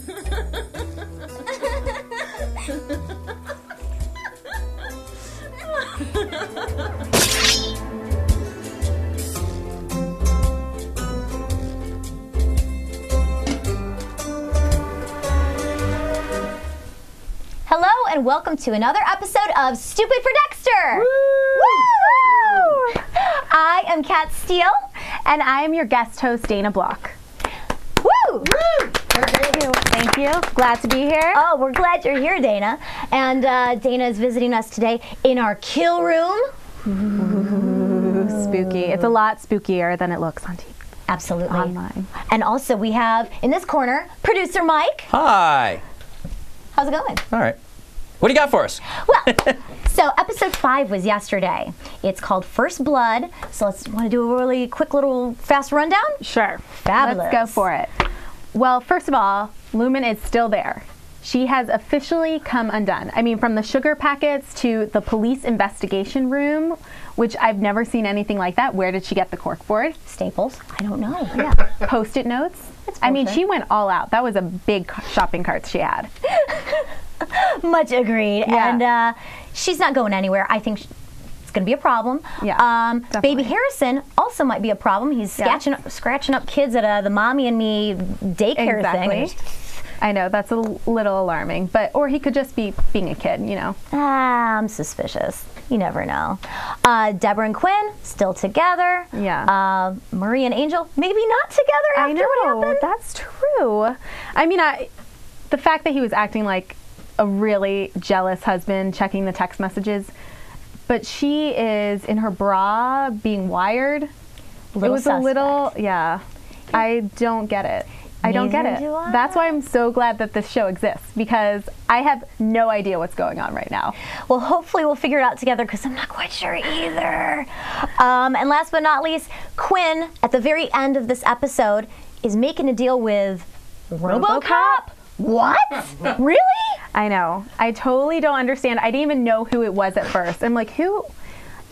Hello and welcome to another episode of Stupid for Dexter! Woo! Woo! I am Kat Steel. And I am your guest host, Dana Block. Woo! Woo! Thank you. Glad to be here. Oh, we're glad you're here, Dana. And Dana is visiting us today in our kill room. Ooh, spooky. It's a lot spookier than it looks on TV. Absolutely. Online. And also we have, in this corner, producer Mike. Hi. How's it going? All right. What do you got for us? Well, so episode 5 was yesterday. It's called First Blood. So let's want to do a really quick little fast rundown? Sure. Fabulous. Let's go for it. Well, first of all, Lumen is still there. She has officially come undone. I mean, from the sugar packets to the police investigation room, which I've never seen anything like that. Where did she get the corkboard? Staples? I don't know. Yeah. Post-it notes? I mean, she went all out. That was a big shopping cart she had. Much agreed. Yeah. And she's not going anywhere. I think it's going to be a problem. Yeah, Baby Harrison also might be a problem. He's scratching up kids at the Mommy and Me daycare thing. I know, that's a little alarming, or he could just be being a kid, you know. I'm suspicious. You never know. Deborah and Quinn, still together. Yeah. Marie and Angel, maybe not together after what happened. That's true. I mean, the fact that he was acting like a really jealous husband, checking the text messages, but she is in her bra being wired. It was suspect. A little, yeah. I don't get it. I don't get it. That's why I'm so glad that this show exists, because I have no idea what's going on right now. Well, hopefully we'll figure it out together, because I'm not quite sure either. And last but not least, Quinn, at the very end of this episode, is making a deal with RoboCop? What? Really? I know. I totally don't understand. I didn't even know who it was at first. I'm like, who?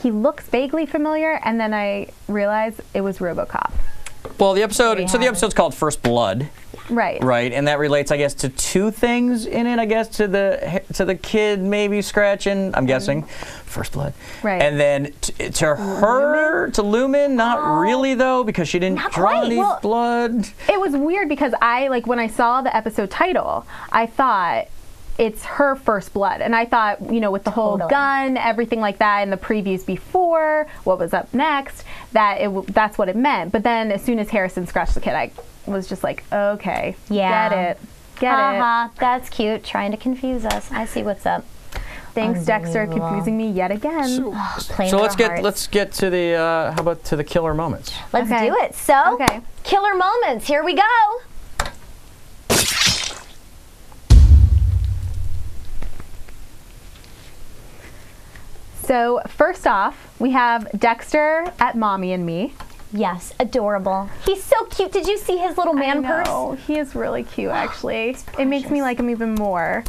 He looks vaguely familiar, and then I realized it was RoboCop. Well, the episode's called First Blood. Right. Right, and that relates, I guess, to two things in it. I guess to the kid maybe scratching. I'm guessing, First Blood. Right. And then to her, to Lumen, not really though, because she didn't draw any blood. It was weird because when I saw the episode title, I thought it's her first blood, and I thought, you know, with the whole gun, everything like that, in the previews before, what was up next, that's what it meant. But then as soon as Harrison scratched the kid, I was just like, okay, get it. That's cute, trying to confuse us. I see what's up. Thanks, Dexter, confusing me yet again. So let's get to the how about to the killer moments? Let's do it. So, killer moments. Here we go. So first off, we have Dexter at Mommy and Me. Yes, adorable. He's so cute. Did you see his little man purse? Oh, he is really cute, actually. It makes me like him even more.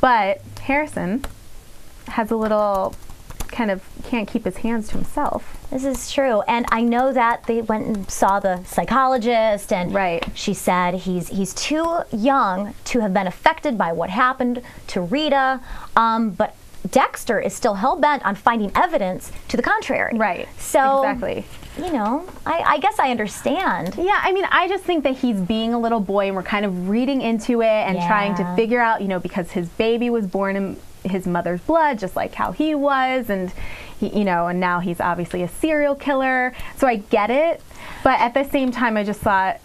But Harrison has a little kind of can't keep his hands to himself. This is true, and I know that they went and saw the psychologist, and she said he's too young to have been affected by what happened to Rita, but Dexter is still hell-bent on finding evidence to the contrary. Right. So, exactly. You know, I guess I understand. Yeah, I mean, I just think that he's being a little boy, and we're kind of reading into it and trying to figure out, you know, because his baby was born in his mother's blood, just like how he was, and he, you know, and now he's obviously a serial killer. So I get it, but at the same time, I just thought,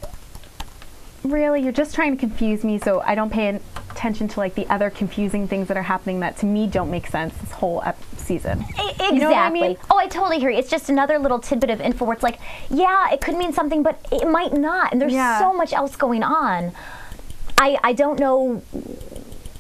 really, you're just trying to confuse me, so I don't pay attention to like the other confusing things that are happening that to me don't make sense this whole season. Exactly. You know what I mean? Oh, I totally hear you. It's just another little tidbit of info where it's like, yeah, it could mean something, but it might not. And there's so much else going on. I don't know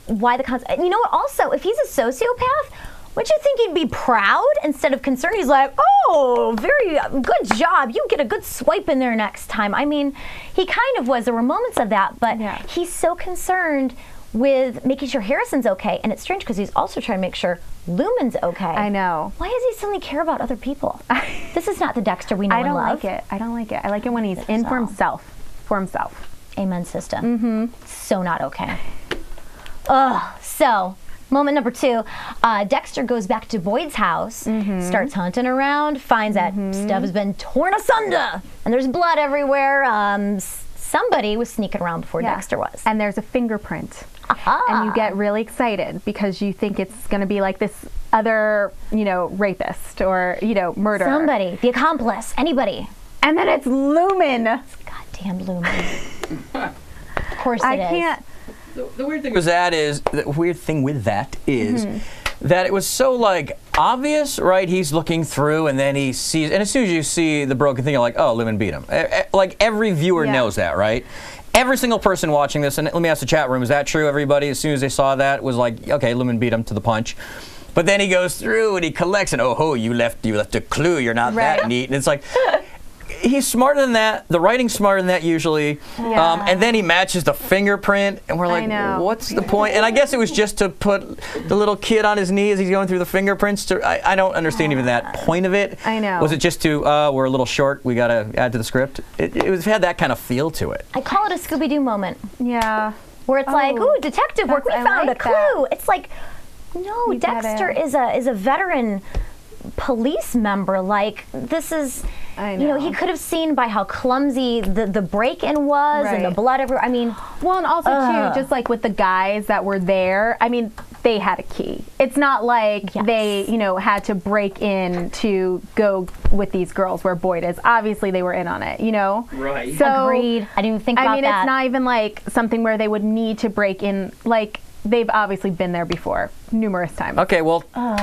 why the concept. You know what? Also, if he's a sociopath, wouldn't you think he'd be proud instead of concerned? He's like, oh, very good job. You get a good swipe in there next time. I mean, he kind of was. There were moments of that, but he's so concerned with making sure Harrison's okay. And it's strange because he's also trying to make sure Lumen's okay. I know. Why does he suddenly care about other people? This is not the Dexter we know and love. I don't like it. I don't like it. I like it when he's in for himself. Amen, sister. So not okay. Ugh. So, moment number 2, Dexter goes back to Boyd's house, starts hunting around, finds that stuff has been torn asunder, and there's blood everywhere. Somebody was sneaking around before Dexter was. And there's a fingerprint. And you get really excited because you think it's going to be like this other, rapist or, murderer. Somebody, the accomplice, anybody. And then it's Lumen. It's goddamn Lumen. Of course it is. I can't. The weird thing with that is that it was so like obvious, right? He's looking through and then he sees, and as soon as you see the broken thing, you're like, oh, Lumen beat him. Like every viewer knows that, right? Every single person watching this, and let me ask the chat room, is that true, everybody? As soon as they saw that, was like, okay, Lumen beat him to the punch. But then he goes through and he collects, and you left a clue. You're not that neat. And it's like, he's smarter than that. The writing's smarter than that usually. And then he matches the fingerprint, and we're like, what's the point? And I guess it was just to put the little kid on his knee as he's going through the fingerprints. I don't understand even that point of it. I know. Was it just to, we're a little short, we got to add to the script? It had that kind of feel to it. I call it a Scooby-Doo moment. Yeah. Where it's like, ooh, detective work, we found a clue. That. It's like, no, Dexter is a veteran police member. Like, this is, he could have seen by how clumsy the break-in was and the blood everywhere. I mean, well, and also too, just like with the guys that were there, I mean, they had a key. It's not like they, had to break in to go with these girls where Boyd is. Obviously, they were in on it, Right. So, agreed. I didn't even think about that. It's not even like something where they would need to break in, like, they've obviously been there before, numerous times. Okay, well,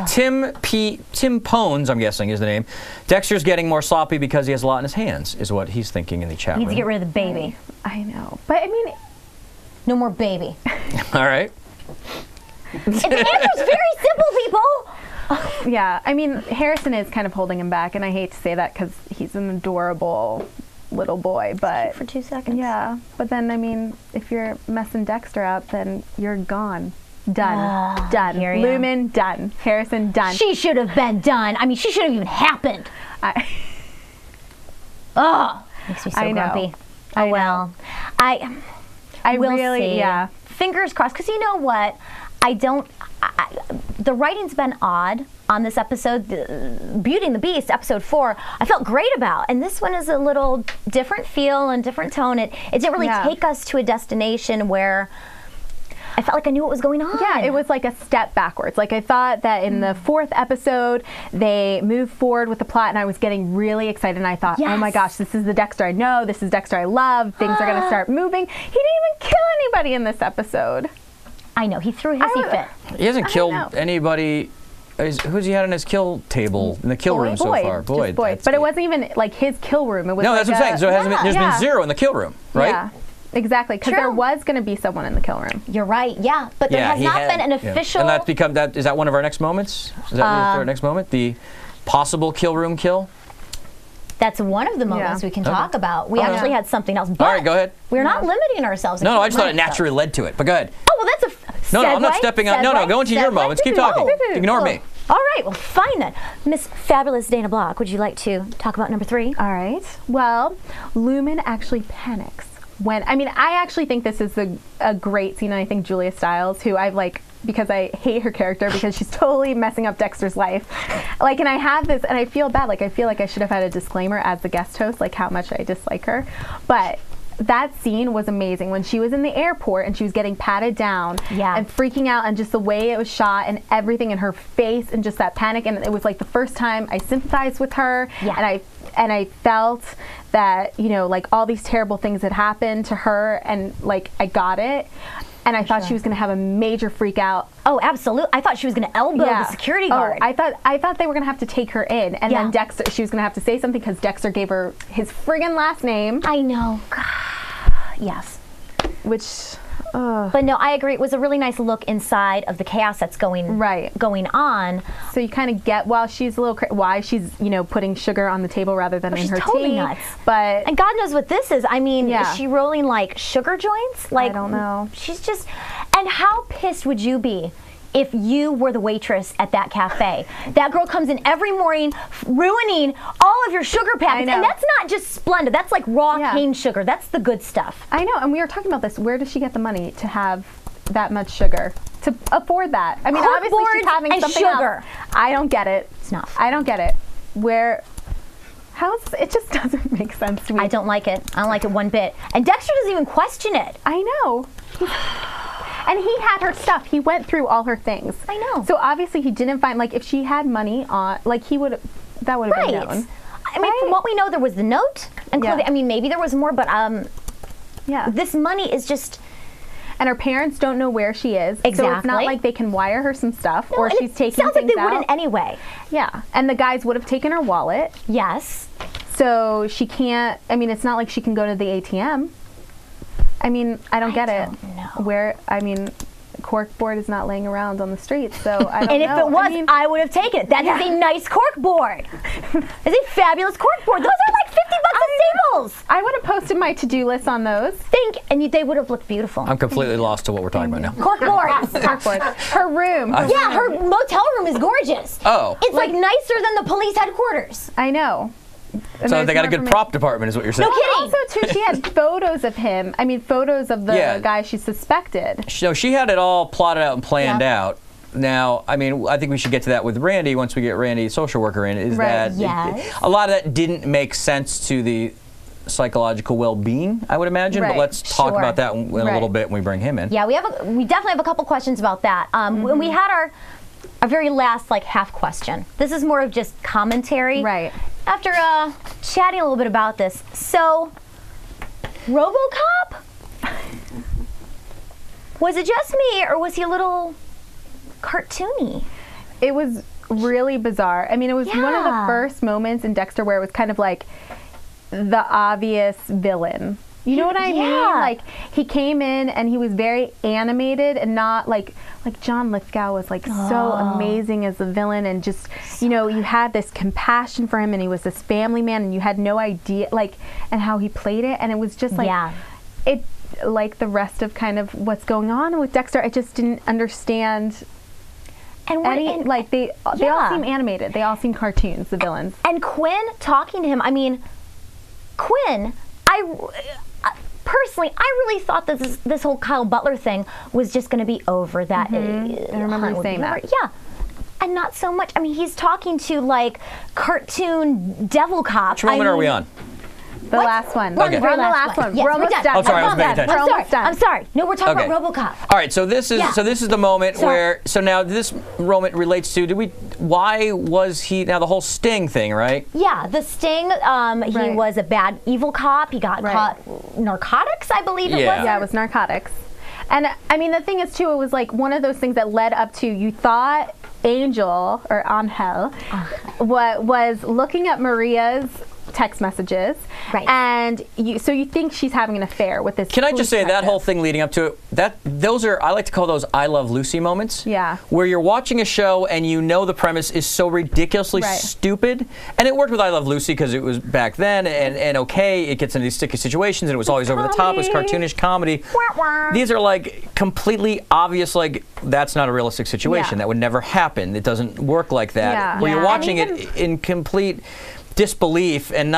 Tim Pones, I'm guessing is the name. Dexter's getting more sloppy because he has a lot in his hands, is what he's thinking in the chat room. Needs to get rid of the baby. I know, but I mean, no more baby. All right. The answer's very simple, people. Yeah, I mean, Harrison is kind of holding him back, and I hate to say that because he's an adorable little boy, but for 2 seconds. Yeah, but then I mean, if you're messing Dexter up, then you're gone. Done. Done. Lumen, done. Harrison, done. She should have been done. I mean, she should have even happened. Makes me so grumpy. Oh well. I will really see. Fingers crossed, because you know what? The writing's been odd on this episode. Beauty and the Beast, episode 4, I felt great about. And this one is a little different feel and different tone. It didn't really take us to a destination where I felt like I knew what was going on. Yeah, it was like a step backwards. Like I thought that in the 4th episode, they moved forward with the plot and I was getting really excited and I thought, oh my gosh, this is the Dexter I know, this is Dexter I love, things are going to start moving. He didn't even kill anybody in this episode. I know, he threw a hissy fit. He hasn't killed anybody. Who's he had on his kill table in the kill room so far? Boyd. But it wasn't even like his kill room. It was no, that's what I'm saying. So it hasn't been, there's been 0 in the kill room, right? Yeah, exactly. Because there was going to be someone in the kill room. You're right. Yeah, but there has not been an official. And that's become that. Is that one of our next moments? Is that our next moment? The possible kill room kill. That's one of the moments we can talk about. We actually had something else. But all right, go ahead. We're not limiting ourselves. No, I just thought it naturally led to it. But go ahead. Oh, well, that's a no, I'm not stepping on. No, go into your moments. Keep talking. Ignore me. All right, well, fine then. Miss Fabulous Dana Block, would you like to talk about number 3? All right. Well, Lumen actually panics when, I actually think this is a great scene, and I think Julia Stiles, who I've because I hate her character because she's totally messing up Dexter's life. And I have this, and I feel bad. I feel like I should have had a disclaimer as the guest host, how much I dislike her. But that scene was amazing when she was in the airport and she was getting patted down and freaking out, and just the way it was shot and everything in her face and just that panic. And it was the first time I sympathized with her, and I felt that, all these terrible things had happened to her, and I got it. And I thought she was going to have a major freak out. Oh, absolutely. I thought she was going to elbow the security guard. I thought they were going to have to take her in. And then Dexter, she was going to have to say something because Dexter gave her his friggin' last name. I know. Yes. Which... But no, I agree. It was a really nice look inside of the chaos that's going on. So you kind of get why she's putting sugar on the table rather than in her tea. Nuts. But and God knows what this is. Is she rolling sugar joints? I don't know. She's just. And how pissed would you be if you were the waitress at that cafe. That girl comes in every morning ruining all of your sugar packets. And that's not just Splenda. That's like raw cane sugar. That's the good stuff. I know. And we were talking about this. Where does she get the money to have that much sugar? To afford that? I mean, obviously she's having something else. I don't get it. It's not. I don't get it. It just doesn't make sense to me. I don't like it. I don't like it one bit. And Dexter doesn't even question it. I know. And he had her stuff. He went through all her things. I know. So obviously he didn't find, like, if she had money on, like, that would have been known. I mean, from what we know, there was the note and clothing. I mean, maybe there was more, but this money is just. And her parents don't know where she is. Exactly. So it's not like they can wire her some stuff or she's taking things out. Sounds like they wouldn't anyway. Yeah. And the guys would have taken her wallet. Yes. So she can't, I mean, it's not like she can go to the ATM. I mean, I don't get it. Where, I mean, corkboard is not laying around on the street, so I don't know. And if it was, I would have taken it. That is a nice corkboard. It's a fabulous corkboard. Those are like $50 at Staples. I would have posted my to-do list on those. And they would have looked beautiful. I'm completely lost to what we're talking about now. Corkboards. Corkboards. Her room. Her motel room is gorgeous. Oh. It's like nicer than the police headquarters. I know. So they got a good prop department is what you're saying. No kidding. Also, too, she had photos of him. I mean, photos of the guy she suspected. So she had it all plotted out and planned out. Now, I mean, I think we should get to that with Randy once we get Randy, social worker, in. Is that a lot of that didn't make sense to the psychological well-being, I would imagine. But let's talk about that in a little bit when we bring him in. Yeah, we definitely have a couple questions about that. When we had our very last half question. This is more of just commentary. Right. After chatting a little bit about this, so RoboCop, was it just me or was he a little cartoony? It was really bizarre. I mean, it was one of the first moments in Dexter where it was kind of like the obvious villain. You know what I mean? Like, he came in and he was very animated and not like John Lithgow was so amazing as the villain, and just, you know, you had this compassion for him and he was this family man and you had no idea, and how he played it, and it was just it, like the rest of kind of what's going on with Dexter, I just didn't understand. And they all seem animated. They all seem cartoons, the villains. And Quinn talking to him, I mean, Quinn, personally, I really thought that this whole Kyle Butler thing was just going to be over. That I remember you saying that. Yeah, and not so much. I mean, he's talking to cartoon devil cop. Which moment are we on? The last one. We're on the last one. Yes, we're almost done. Oh, sorry, I was paying attention. We're almost done. I'm sorry. No, we're talking about RoboCop. All right, so this is the moment where now this moment relates to why was he now the whole Sting thing, right? Yeah, the Sting. He was a bad evil cop. He got caught narcotics, I believe it was. Yeah, it was narcotics. And I mean, the thing is too, it was like one of those things that led up to, you thought Angel or Angel was looking at Maria's text messages, and you think she's having an affair with this. Can I just say that whole thing leading up to it? Those are, I like to call those I Love Lucy moments. Yeah. Where you're watching a show and you know the premise is so ridiculously stupid, and it worked with I Love Lucy because it was back then, and it gets into these sticky situations, and it was always over the top. It was cartoonish comedy. These are completely obvious, that's not a realistic situation. That would never happen. It doesn't work like that. Yeah. Where you're watching it in complete disbelief and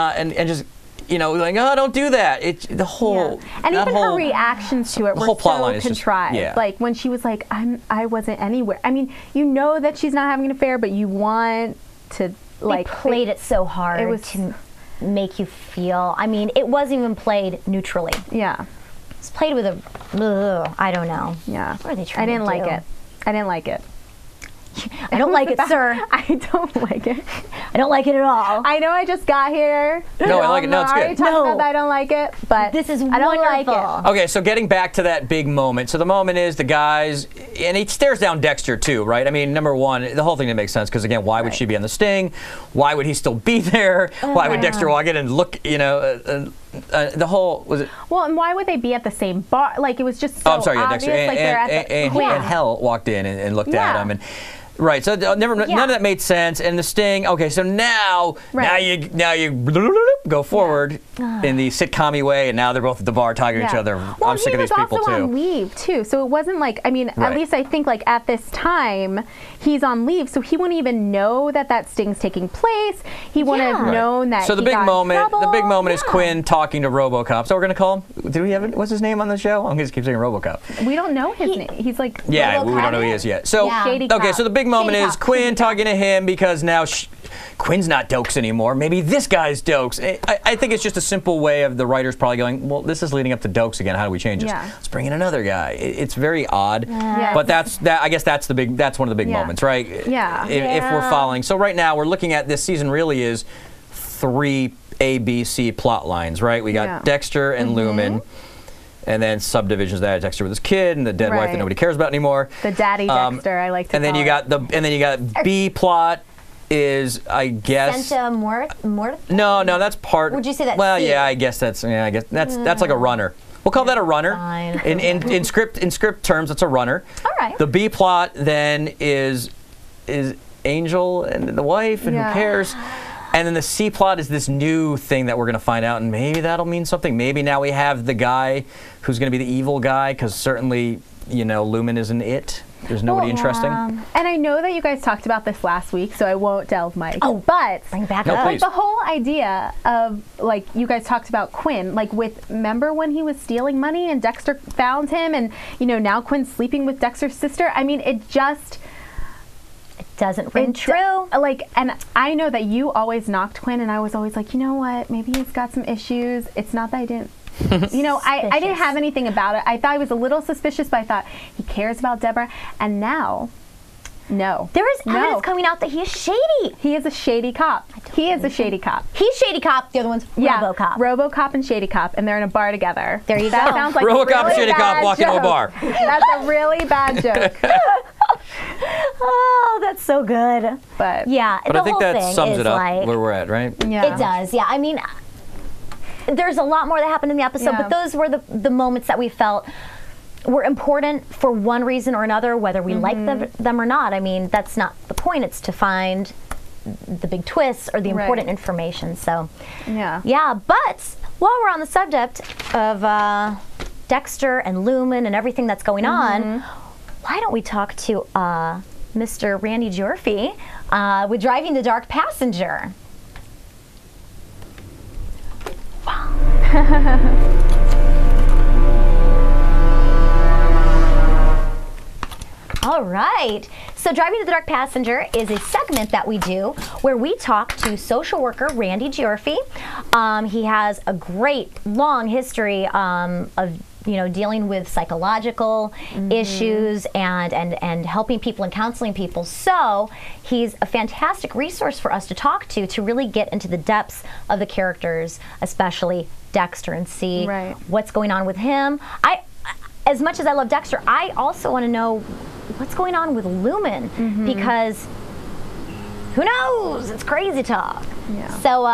just don't do that. And even her reactions to it were so contrived. Like when she was like, I wasn't anywhere. I mean, you know that she's not having an affair, but you want to they played it so hard to make you feel. I mean, it wasn't even played neutrally. Yeah. It's played with I don't know. Yeah. What are they trying to do? I didn't like it. I don't like it, sir. I don't like it. I don't like it at all. I know I just got here. No, I like it. No, it's good. About that I don't like it, but this is I don't like it. Okay, so getting back to that big moment. So the moment is the guys, and he stares down Dexter too, right? I mean, number one, the whole thing didn't make sense because again, why would she be on the Sting? Why would he still be there? Why would Dexter walk in and look? The whole was it? Well, and why would they be at the same bar? Like it was just so I'm sorry, obvious. Dexter and Hell walked in and looked at him and. Right, so none of that made sense, and the Sting. Okay, so now you go forward in the sitcom-y way, and now they're both at the bar talking to each other. Well, I'm sick of these people he was also too. on leave too, so it wasn't like, I mean, at least I think like at this time he's on leave, so he wouldn't even know that that sting's taking place. He wouldn't have known that. So the he big got in moment, trouble. is Quinn talking to RoboCop. So we're gonna call him. Do we have it? What's his name on the show? I'm gonna just keep saying RoboCop. We don't know his name. He's like we don't know who he is yet. So Shady okay, cop. so the big moment Shady is cop. Quinn talking to him because now Quinn's not Dokes anymore. Maybe this guy's Dokes. I think it's just a simple way of the writers probably going, well, this is leading up to Dokes again. How do we change this? Let's bring in another guy. It's very odd, but I guess that's one of the big moments, right? Yeah. If we're following. So right now we're looking at this season really is 3 A, B, C plot lines, right? We got Dexter and Lumen. And then subdivisions that Dexter with his kid and the dead wife that nobody cares about anymore. The daddy Dexter, I like to call it. And then you got B plot is, I guess. Senta Mort? No, that's part. Would you say that's Well, C? yeah, I guess that's like a runner. We'll call that a runner. Fine. In script terms, it's a runner. All right. The B plot then is Angel and the wife, and who cares? And then the C plot is this new thing that we're going to find out, and maybe that'll mean something. Maybe now we have the guy who's going to be the evil guy, because certainly, Lumen isn't it. There's nobody interesting. And I know that you guys talked about this last week, so I won't delve, Mike. Oh, but bring back up. Like the whole idea of, like, you guys talked about Quinn, like remember when he was stealing money and Dexter found him, and now Quinn's sleeping with Dexter's sister? I mean, it just doesn't ring true. And I know that you always knocked Quinn, and I was always like, you know what? Maybe he's got some issues. It's not that I didn't. I didn't have anything about it. I thought he was a little suspicious, but I thought he cares about Deborah. And now, no. There is evidence coming out that he is shady. He is a shady cop. He is a shady cop. He's shady cop. The other one's RoboCop. RoboCop and shady cop, and they're in a bar together. There you that go. Sounds like RoboCop and really shady cop walk into a joke. bar. That's a really bad joke. Oh, that's so good. But yeah, but I think that sums it up where we're at, right? Yeah, it does. Yeah, I mean, there's a lot more that happened in the episode, but those were the moments that we felt were important for one reason or another, whether we like them or not. I mean, that's not the point. It's to find the big twists or the important information. So, yeah. But while we're on the subject of Dexter and Lumen and everything that's going on, why don't we talk to Mr. Randy Jorfi with Driving the Dark Passenger? All right. So Driving the Dark Passenger is a segment that we do where we talk to social worker Randy Jorfi. He has a great long history of dealing with psychological issues and helping people and counseling people. So he's a fantastic resource for us to talk to really get into the depths of the characters, especially Dexter, and see what's going on with him. As much as I love Dexter, I also want to know what's going on with Lumen, because who knows? It's crazy talk. Yeah. So,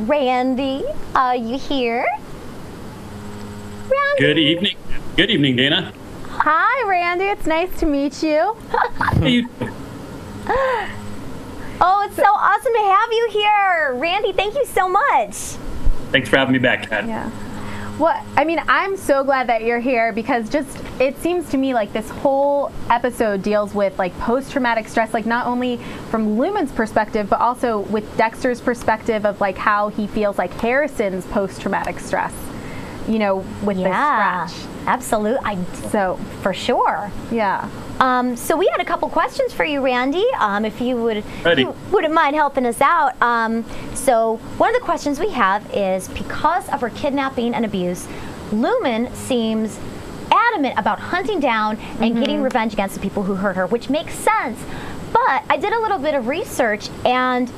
Randy, are you here? Randy. Good evening. Good evening, Dana. Hi, Randy. It's nice to meet you. Hey. Oh, it's so awesome to have you here. Randy, thank you so much. Thanks for having me back, Kat. Yeah. Well, I mean, I'm so glad that you're here, because it seems to me like this whole episode deals with like post-traumatic stress, like not only from Lumen's perspective, but also with Dexter's perspective of like how he feels like Harrison's post-traumatic stress, with the scratch. Absolutely. So for sure. Yeah. So we had a couple questions for you, Randy, if you wouldn't mind helping us out. So one of the questions we have is, because of her kidnapping and abuse, Lumen seems adamant about hunting down and getting revenge against the people who hurt her, which makes sense. But I did a little bit of research, and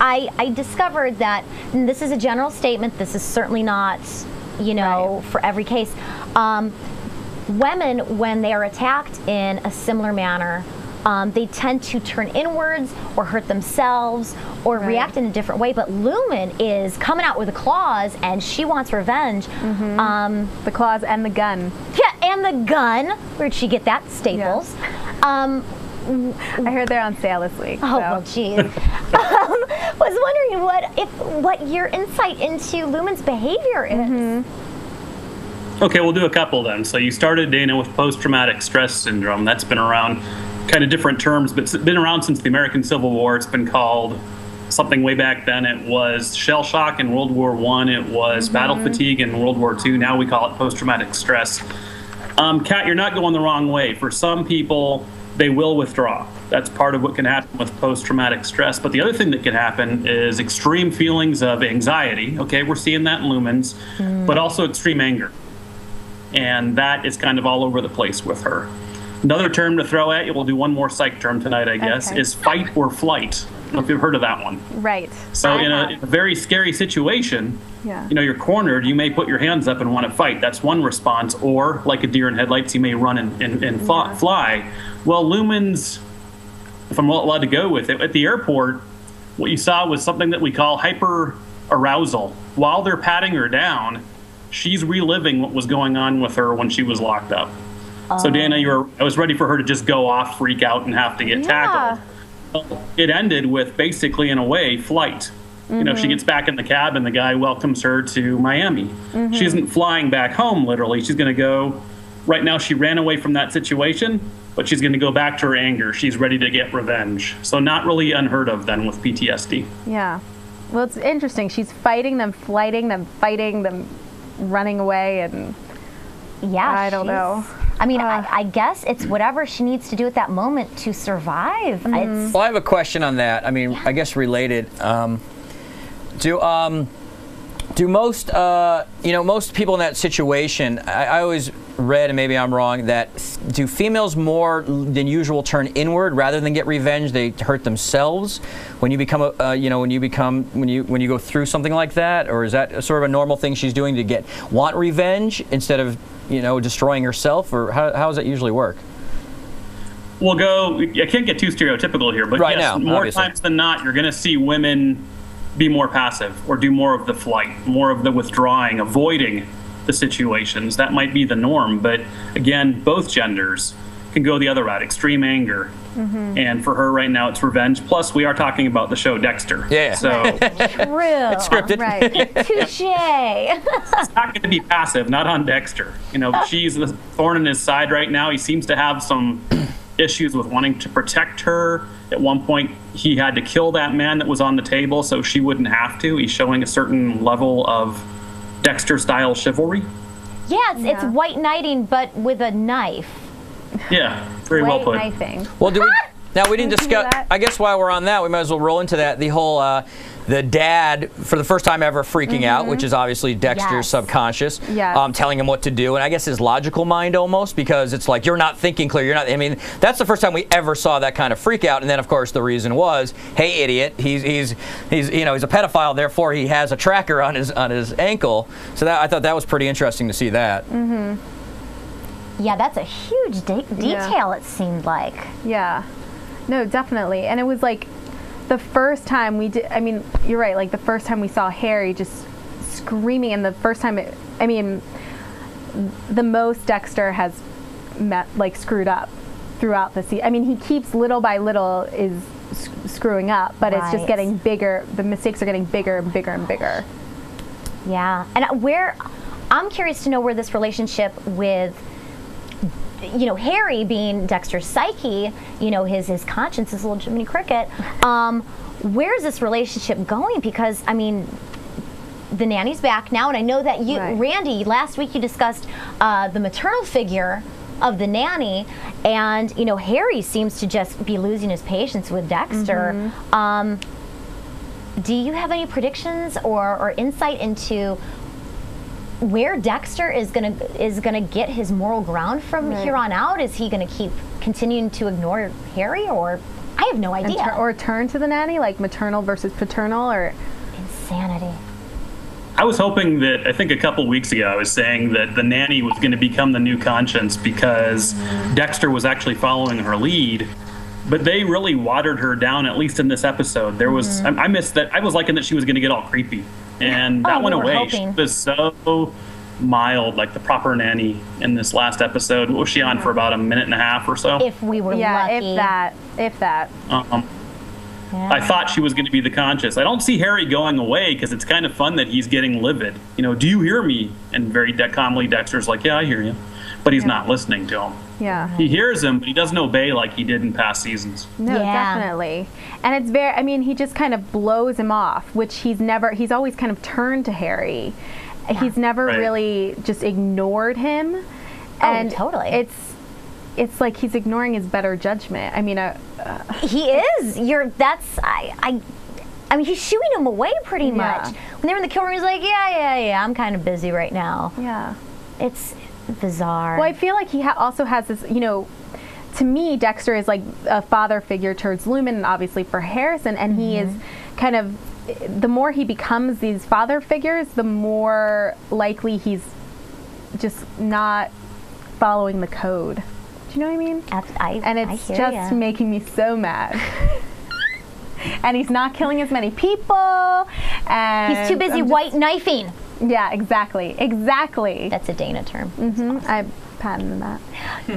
I discovered that, and this is a general statement, this is certainly not, for every case. Women, when they are attacked in a similar manner, they tend to turn inwards or hurt themselves or react in a different way. But Lumen is coming out with the claws, and she wants revenge. The claws and the gun. Yeah, and the gun. Where'd she get that? Staples. Yeah. I heard they're on sale this week. Oh, well, geez. was wondering what your insight into Lumen's behavior is. Okay, we'll do a couple then. So you started, Dana, with post-traumatic stress syndrome. That's been around, kind of different terms, but it's been around since the American Civil War. It's been called something way back then. It was shell shock in World War I. It was battle fatigue in World War II. Now we call it post-traumatic stress. Kat, you're not going the wrong way. For some people, they will withdraw. That's part of what can happen with post-traumatic stress. But the other thing that can happen is extreme feelings of anxiety. Okay, we're seeing that in Lumens, but also extreme anger. And that is kind of all over the place with her. Another term to throw at you, we'll do one more psych term tonight, I guess, is fight or flight. I don't know if you've heard of that one. Right. So in a very scary situation, you know, you're cornered, you may put your hands up and want to fight. That's one response. Or like a deer in headlights, you may run and fly. Well, Lumens, if I'm allowed to go with it, at the airport, what you saw was something that we call hyper arousal. While they're patting her down, she's reliving what was going on with her when she was locked up. So Dana, I was ready for her to just go off, freak out, and have to get tackled. Well, it ended with basically, in a way, flight. You know, she gets back in the cab and the guy welcomes her to Miami. She isn't flying back home, literally. She's going to go, right now she ran away from that situation, but she's going to go back to her anger. She's ready to get revenge. So not really unheard of then with PTSD. Yeah. Well, it's interesting. She's fighting them, flighting them, fighting them, running away, and I don't know. I mean, I guess it's whatever she needs to do at that moment to survive. Well, I have a question on that. I mean, I guess related. Do most, you know, most people in that situation, I always read, and maybe I'm wrong, that do females more than usual turn inward rather than get revenge? They hurt themselves when you become you know, when you go through something like that, or is that sort of a normal thing she's doing to want revenge instead of, you know, destroying herself, or how does that usually work? We'll go, I can't get too stereotypical here, but right yes, now, more obviously. times than not, you're going to see women be more passive or do more of the flight, more of the withdrawing, avoiding the situations. That might be the norm, but again, both genders can go the other route, extreme anger. And for her right now, it's revenge. Plus, we are talking about the show Dexter. Yeah. So True. It's scripted. Right. Touche. it's not going to be passive, not on Dexter. You know, she's the thorn in his side right now. He seems to have some issues with wanting to protect her. At one point, he had to kill that man that was on the table so she wouldn't have to. He's showing a certain level of Dexter-style chivalry. Yeah, it's white knighting, but with a knife. Yeah, very well put. Knifing. Well, now we didn't discuss, I guess while we're on that, we might as well roll into that, the whole, the dad, for the first time ever, freaking out, which is obviously Dexter's subconscious, telling him what to do, and I guess his logical mind almost, because it's like, you're not thinking clear, you're not, I mean, that's the first time we ever saw that kind of freak out, and then of course the reason was, hey idiot, he's you know, he's a pedophile, therefore he has a tracker on his ankle, so that, I thought that was pretty interesting to see that. Yeah, that's a huge detail, it seemed like. Yeah. No, definitely. And it was like the first time we did, I mean, you're right, like the first time we saw Harry just screaming, and the first time, I mean, the most Dexter has screwed up throughout the season. I mean, he keeps little by little is screwing up, but it's just getting bigger. The mistakes are getting bigger and bigger and bigger. Yeah. And I'm curious to know where this relationship with, you know, Harry being Dexter's psyche, you know, his conscience, his little Jiminy Cricket, where's this relationship going? Because, I mean, the nanny's back now, and I know that you, Randy, last week you discussed the maternal figure of the nanny, and, you know, Harry seems to just be losing his patience with Dexter. Do you have any predictions or insight into where Dexter is gonna get his moral ground from here on out? Is he gonna keep continuing to ignore Harry, or I have no idea. Or turn to the nanny, like maternal versus paternal, or insanity. I was hoping that, I think a couple weeks ago, I was saying that the nanny was going to become the new conscience because Dexter was actually following her lead. But they really watered her down, at least in this episode. There was, I missed that. I was liking that she was going to get all creepy. And that went away. She was so mild, like the proper nanny in this last episode. What was she on for about a minute and a half or so? If we were lucky. If that. I thought she was going to be the conscious. I don't see Harry going away because it's kind of fun that he's getting livid. You know, do you hear me? And very calmly Dexter's like, yeah, I hear you. But he's not listening to him. Yeah. He hears him, but he doesn't obey like he did in past seasons. No, definitely. And it's very, I mean, he just kind of blows him off, which he's always kind of turned to Harry. Yeah. He's never really just ignored him. And totally. It's like he's ignoring his better judgment. I mean, he is. I mean, he's shooing him away pretty much. When they're in the kill room, he's like, yeah, I'm kind of busy right now. Yeah. It's bizarre. Well, I feel like he also has this, you know, to me, Dexter is like a father figure towards Lumen and obviously for Harrison, and he is kind of, the more he becomes these father figures, the more likely he's just not following the code. Do you know what I mean? And it's just making me so mad. And he's not killing as many people. And he's too busy white knifing. Yeah, exactly. Exactly. That's a Dana term. Awesome. I patented that.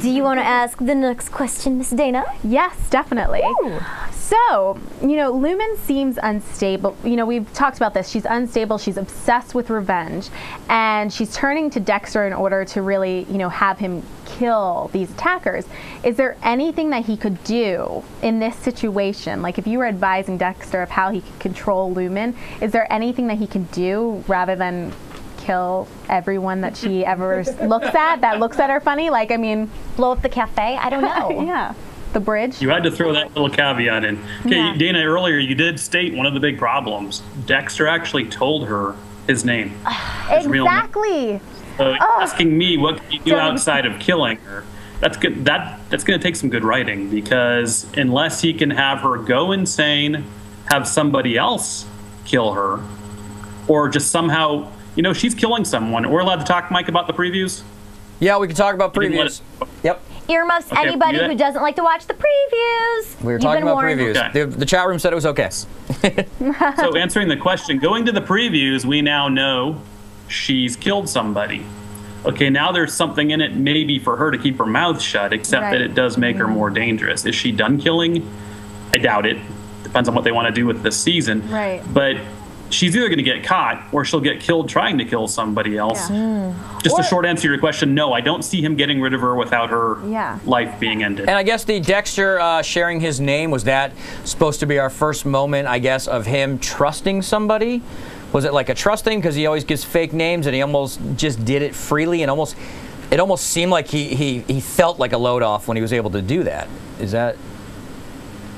Do you want to ask the next question, Miss Dana? Yes, definitely. Ooh. So, you know, Lumen seems unstable. You know, we've talked about this. She's unstable. She's obsessed with revenge. And she's turning to Dexter in order to really, you know, have him kill these attackers. Is there anything that he could do in this situation? Like, if you were advising Dexter of how he could control Lumen, is there anything that he can do rather than kill everyone that she ever looks at, that looks at her funny? Like, I mean, blow up the cafe? I don't know. Yeah. The bridge. You had to throw that little caveat in. Okay, Dana, earlier you did state one of the big problems. Dexter actually told her his name. His real name. So asking me what can you do outside of killing her, that's good. That's going to take some good writing, because unless he can have her go insane, have somebody else kill her, or just somehow, you know, she's killing someone. We're allowed to talk, Mike, about the previews? Yeah, we can talk about previews. Yep. Earmuffs anybody who doesn't like to watch the previews. We were talking about previews. Okay. The chat room said it was okay. So answering the question, going to the previews, we now know she's killed somebody. Okay, now there's something in it maybe for her to keep her mouth shut, except that it does make her more dangerous. Is she done killing? I doubt it. Depends on what they want to do with this season. Right. But she's either going to get caught or she'll get killed trying to kill somebody else. Just a short answer to your question, no, I don't see him getting rid of her without her life being ended. And I guess the Dexter sharing his name, was that supposed to be our first moment, I guess, of him trusting somebody? Was it like a trust thing because he always gives fake names and he almost just did it freely, and it almost seemed like he felt like a load off when he was able to do that? Is that?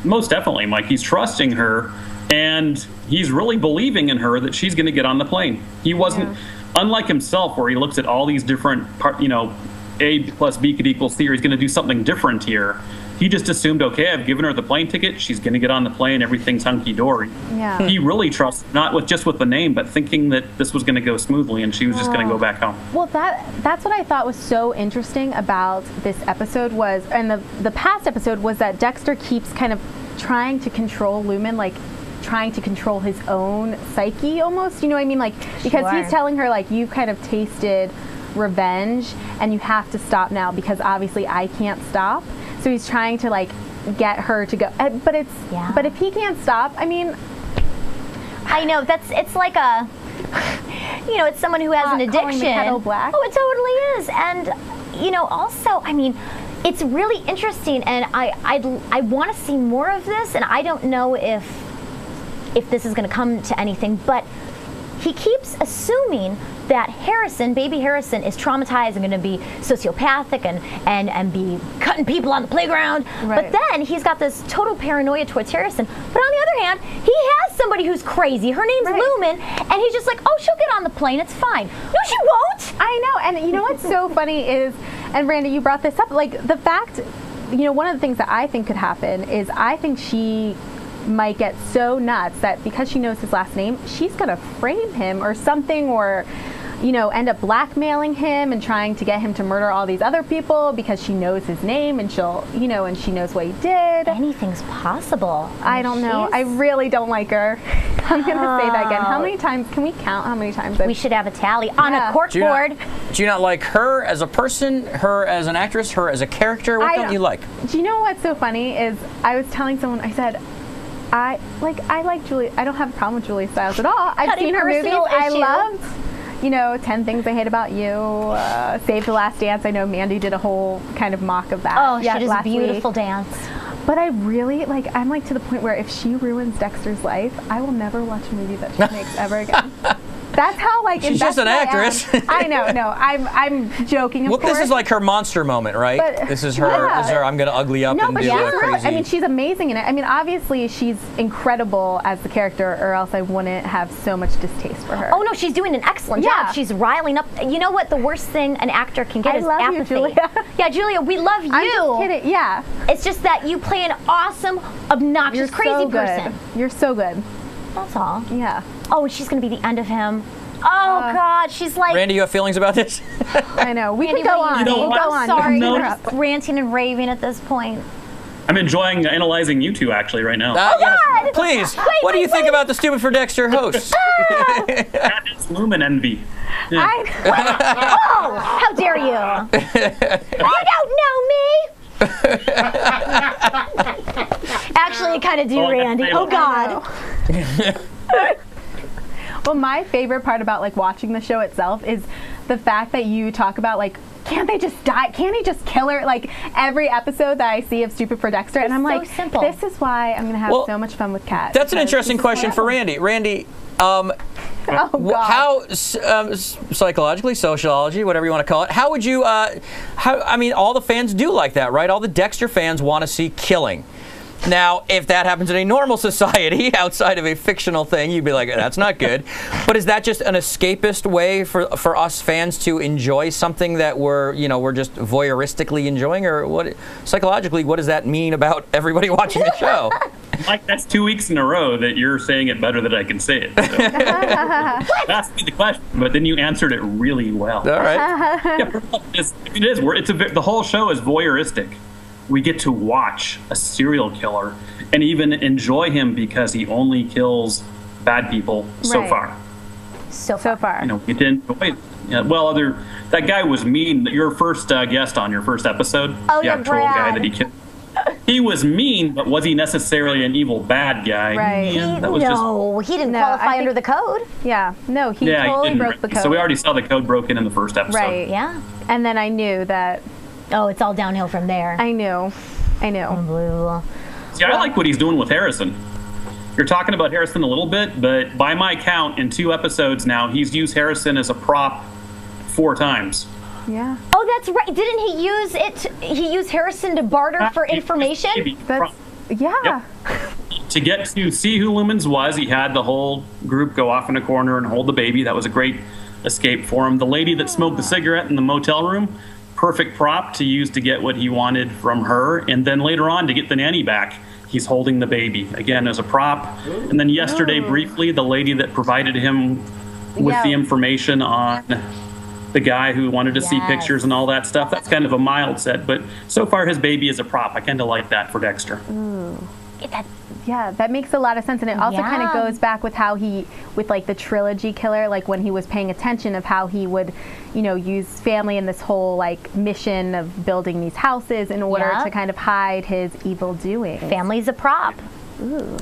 Most definitely, Mike. He's trusting her. And he's really believing in her that she's going to get on the plane. He wasn't, unlike himself, where he looks at all these different, you know, A plus B could equal C, or he's going to do something different here. He just assumed, okay, I've given her the plane ticket. She's going to get on the plane. Everything's hunky-dory. Yeah. He really trusts, not just with the name, but thinking that this was going to go smoothly and she was just going to go back home. Well, that's what I thought was so interesting about this episode was, and the past episode was that Dexter keeps kind of trying to control Lumen, like, trying to control his own psyche almost, you know what I mean? Like, because he's telling her, like, you've kind of tasted revenge and you have to stop now because obviously I can't stop. So he's trying to, like, get her to go. But it's, but if he can't stop, I mean, I know, it's like a, you know, it's someone who has an addiction. The kettle black. Oh, it totally is. And, you know, also, I mean, it's really interesting, and I want to see more of this, and I don't know if this is going to come to anything, but he keeps assuming that baby Harrison, is traumatized and going to be sociopathic and be cutting people on the playground. Right. But then he's got this total paranoia towards Harrison. But on the other hand, he has somebody who's crazy. Her name's Lumen, and he's just like, oh, she'll get on the plane. It's fine. No, she won't. I know. And you know what's so funny is, and Randy, you brought this up, like the fact, you know, one of the things that I think could happen is I think she might get so nuts that because she knows his last name, she's going to frame him or something, or, you know, end up blackmailing him and trying to get him to murder all these other people because she knows his name and she'll, you know, and she knows what he did. Anything's possible. I don't know. I really don't like her. I'm going to say that again. How many times, can we count how many times? We should have a tally on a cork board. Do you not like her as a person, her as an actress, her as a character? What don't you like? Do you know what's so funny is I was telling someone, I said, I like Julie. I don't have a problem with Julie Stiles at all. I've seen her movies. I loved, you know, 10 Things I Hate About You, Save the Last Dance. I know Mandy did a whole kind of mock of that. Oh, she does a beautiful dance. But I really, like, I'm like to the point where if she ruins Dexter's life, I will never watch a movie that she makes ever again. That's how, like, she's just an actress. I know, no, I'm joking, of course. This is like her monster moment, right? But, this is her, this is her, I'm going to ugly up and do a crazy... I mean, she's amazing in it. I mean, obviously, she's incredible as the character, or else I wouldn't have so much distaste for her. Oh, no, she's doing an excellent job. She's riling up. You know what the worst thing an actor can get is apathy. You, Julia. Yeah, Julia, we love you. I'm just kidding, yeah. It's just that you play an awesome, obnoxious, crazy person. You're so good. That's all. Yeah. Oh, she's going to be the end of him. Oh, God, she's like... Randy, you have feelings about this? I know. We can go on. We'll go on. Sorry, we're just ranting and raving at this point. I'm enjoying analyzing you two, actually, right now. God! Please, what do you think about the Stupid for Dexter hosts? That is Lumen envy. Yeah. Oh, how dare you? You don't know me! Actually, you kind of do, Randy. Oh, God. Well, my favorite part about, like, watching the show itself is the fact that you talk about, like, can't they just die? Can't he just kill her? Like, every episode that I see of Stupid for Dexter, and I'm like, simple. This is why I'm going to have so much fun with Kat. That's an interesting question for Randy. Randy, how psychologically, sociology, whatever you want to call it, how would you, I mean, all the fans do like that, right? All the Dexter fans want to see killing. Now, if that happens in a normal society outside of a fictional thing, you'd be like, that's not good. But is that just an escapist way for us fans to enjoy something that we're just voyeuristically enjoying? Or what, psychologically, what does that mean about everybody watching the show? Mike, that's 2 weeks in a row that you're saying it better than I can say it. So. That's the question, but then you answered it really well. All right. Yeah, it is. The whole show is voyeuristic. We get to watch a serial killer and even enjoy him because he only kills bad people so far. So far. You know, we didn't. Wait, yeah, well, that guy was mean. Your first guest on your first episode, the actual guy that he killed. He was mean, but was he necessarily an evil bad guy? Right. Yeah, he didn't qualify under the code. Yeah. No, he totally broke the code. So we already saw the code broken in the first episode. Right. Yeah. And then I knew that. Oh, it's all downhill from there. I knew. Unbelievable. See, I like what he's doing with Harrison. You're talking about Harrison a little bit, but by my count, in 2 episodes now, he's used Harrison as a prop 4 times. Yeah. Oh, that's right. Didn't he use it? He used Harrison to barter for information? Yeah. Yep. To get to see who Lumens was, he had the whole group go off in a corner and hold the baby. That was a great escape for him. The lady that smoked the cigarette in the motel room, perfect prop to use to get what he wanted from her. And then later on, to get the nanny back, he's holding the baby, again, as a prop. And then yesterday, briefly, the lady that provided him with the information on the guy who wanted to see pictures and all that stuff. That's kind of a mild set, but so far his baby is a prop. I kind of like that for Dexter. Yeah, that makes a lot of sense, and it also kind of goes back with how he, with like the trilogy killer, like when he was paying attention of how he would, use family in this whole like mission of building these houses in order to kind of hide his evil doing. Family's a prop. Ooh.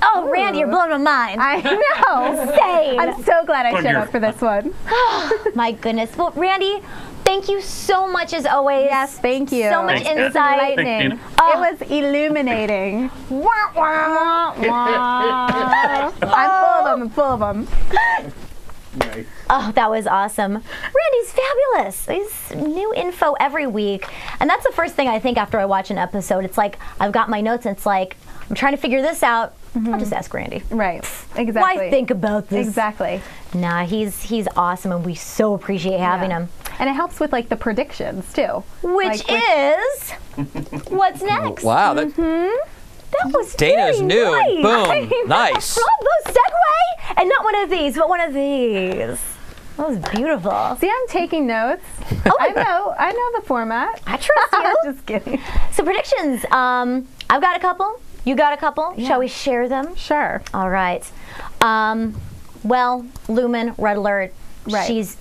Oh, Randy, you're blowing my mind. I know. Same. I'm so glad I showed up for this one. My goodness. Well, Randy, thank you so much as always. Yes, thank you. So much insight. It was illuminating. Wah, wah, wah. I'm full of them. Nice. Oh, that was awesome. Randy's fabulous. He's new info every week. And that's the first thing I think after I watch an episode. It's like, I've got my notes and it's like, I'm trying to figure this out. I'll just ask Randy. Right. Exactly. Why think about this? Exactly. Nah, he's awesome and we so appreciate having him. And it helps with like the predictions too. Which is what's next? Wow. That was Dana's new. Nice. Boom. Nice. Bravo, segue! And not one of these, but one of these. That was beautiful. See, I'm taking notes. Oh, I know the format. I trust you. Just kidding. So predictions. I've got a couple. You got a couple. Yeah. Shall we share them? Sure. All right. Well, Lumen, Red Alert. Right. She's